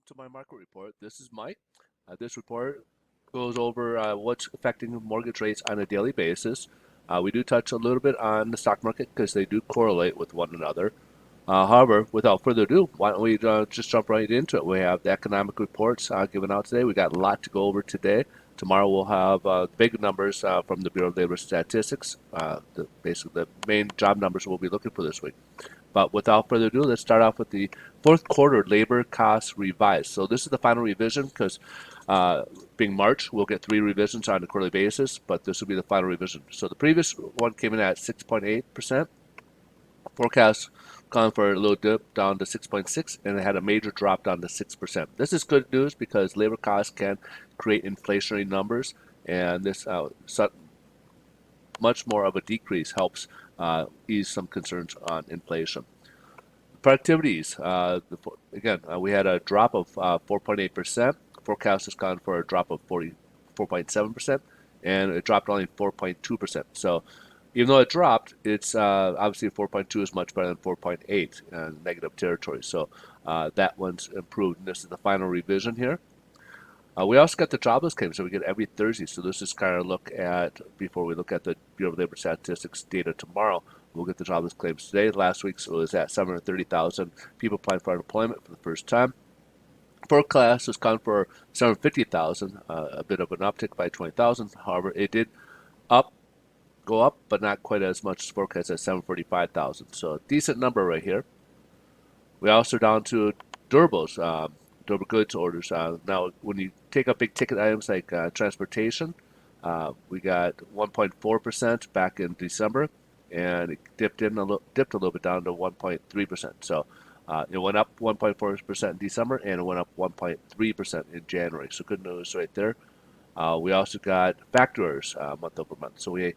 to my market report. This is Mike. This report goes over what's affecting mortgage rates on a daily basis. We do touch a little bit on the stock market because they do correlate with one another. However, without further ado, why don't we just jump right into it? We have the economic reports given out today. We got a lot to go over today. Tomorrow we'll have big numbers from the Bureau of Labor Statistics, basically the main job numbers we'll be looking for this week. But without further ado, let's start off with the fourth quarter labor costs revised. So this is the final revision because being March, we'll get 3 revisions on a quarterly basis, but this will be the final revision. So the previous one came in at 6.8%. Forecast gone for a little dip down to 6.6, and it had a major drop down to 6%. This is good news because labor costs can create inflationary numbers, and this much more of a decrease helps ease some concerns on inflation. Productivities, again, we had a drop of 4.8%. Forecast has gone for a drop of 4.7%, and it dropped only 4.2%. So even though it dropped, it's obviously 4.2 is much better than 4.8 in negative territory. So that one's improved. And this is the final revision here. We also got the jobless claims that we get every Thursday. So this is kind of look at, before we look at the Bureau of Labor Statistics data tomorrow, we'll get the jobless claims today. Last week's was at 730,000 people applying for unemployment for the first time. Forecast was gone for 750,000, a bit of an uptick by 20,000. However, it did go up, but not quite as much as forecast at 745,000. So a decent number right here. We also down to durables. Durable goods orders. Now, when you take up big ticket items like transportation, we got 1.4% back in December, and it dipped a little bit down to 1.3%. So it went up 1.4% in December, and it went up 1.3% in January. So good news right there. We also got factory orders month over month. So we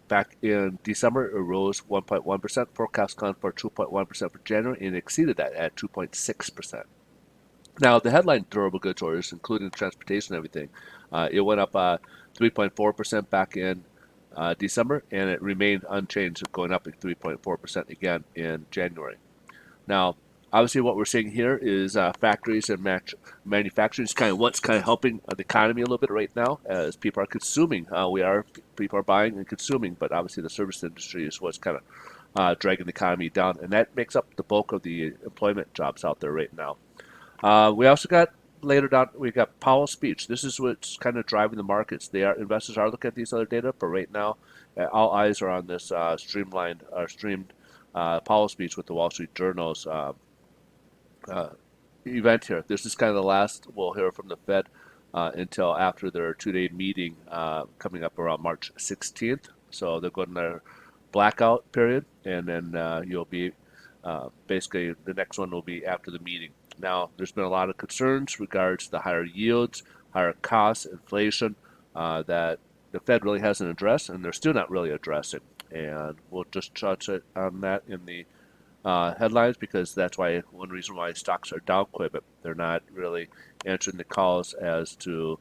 back in December, it rose 1.1%. Forecast gone for 2.1% for January, and it exceeded that at 2.6%. Now, the headline durable goods orders, including transportation and everything, it went up 3.4% back in December, and it remained unchanged, going up at 3.4% again in January. Now, obviously, what we're seeing here is factories and manufacturing is kind of what's kind of helping the economy a little bit right now as people are consuming. People are buying and consuming, but obviously the service industry is what's kind of dragging the economy down, and that makes up the bulk of the employment jobs out there right now. We also got later down, we got Powell's speech. This is what's kind of driving the markets. Investors are looking at these other data, but right now, all eyes are on this streamed Powell speech with the Wall Street Journal's event here. This is kind of the last we'll hear from the Fed until after their 2-day meeting coming up around March 16th. So they're going to their blackout period, and then you'll be basically the next one will be after the meeting. Now, there's been a lot of concerns regards to the higher yields, higher costs, inflation that the Fed really hasn't addressed, and they're still not really addressing. And we'll just touch on that in the headlines because that's why one reason why stocks are down quite a bit. They're not really answering the calls as to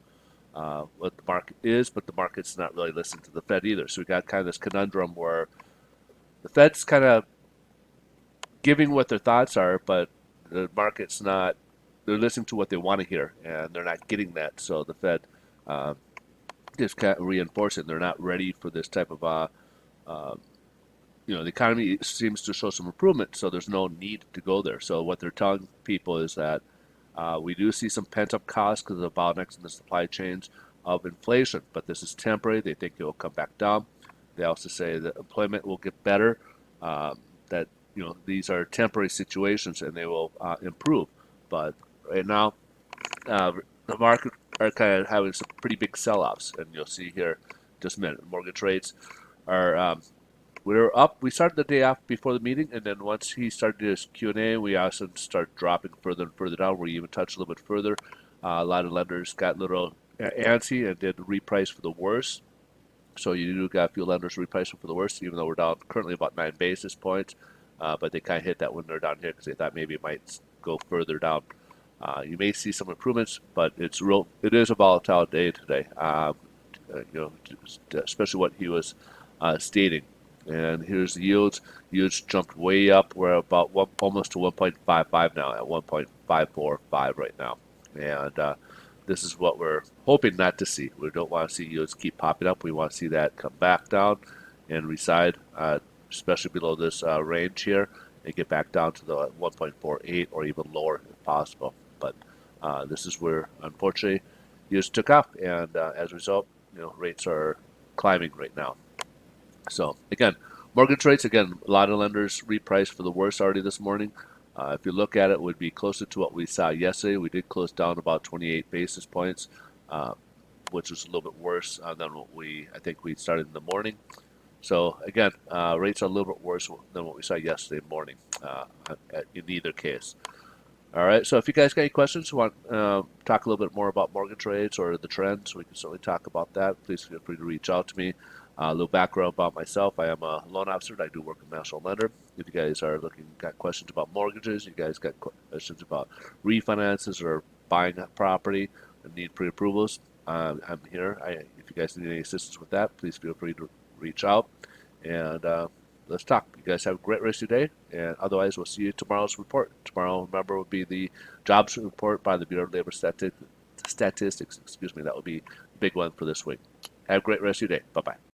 what the market is, but the market's not really listening to the Fed either. So we got kind of this conundrum where the Fed's kind of giving what their thoughts are, but the market's not. They're listening to what they want to hear, and they're not getting that. So the Fed just can't reinforce it. They're not ready for this type of the economy seems to show some improvement, so there's no need to go there. So what they're telling people is that we do see some pent-up costs because of the bottlenecks in the supply chains of inflation, but this is temporary. They think it will come back down. They also say that employment will get better, that these are temporary situations and they will improve. But right now, the market are kind of having some pretty big sell-offs, and you'll see here just a minute. Mortgage rates are we're up. We started the day off before the meeting, and then once he started his Q&A, we also start dropping further and further down. We even touched a little bit further. A lot of lenders got a little antsy and did reprice for the worst. So you do got a few lenders repricing for the worst, even though we're down currently about 9 basis points. But they kind of hit that when they're down here because they thought maybe it might go further down. You may see some improvements, but it is a volatile day today. Especially what he was stating. And here's the yields. Yields jumped way up. We're about almost to 1.55 now at 5.45 right now, and this is what we're hoping not to see. We don't want to see yields keep popping up. We want to see that come back down and reside, especially below this range here, and get back down to the 1.48 or even lower if possible. But this is where, unfortunately, yields took off, and as a result, rates are climbing right now. So again, mortgage rates, again, a lot of lenders repriced for the worst already this morning. If you look at it, it would be closer to what we saw yesterday. We did close down about 28 basis points, uh, which was a little bit worse than what I think we started in the morning. So again, rates are a little bit worse than what we saw yesterday morning in either case. All right, so if you guys got any questions, want talk a little bit more about mortgage rates or the trends, we can certainly talk about that. Please feel free to reach out to me. A little background about myself. I am a loan officer. I do work with National Lender. If you guys are got questions about mortgages, you guys got questions about refinances or buying a property and need pre-approvals, I'm here. If you guys need any assistance with that, please feel free to reach out. And let's talk. You guys have a great rest of your day, and otherwise, we'll see you tomorrow's report. Tomorrow, remember, will be the jobs report by the Bureau of Labor Statistics. Excuse me, that will be a big one for this week. Have a great rest of your day. Bye bye.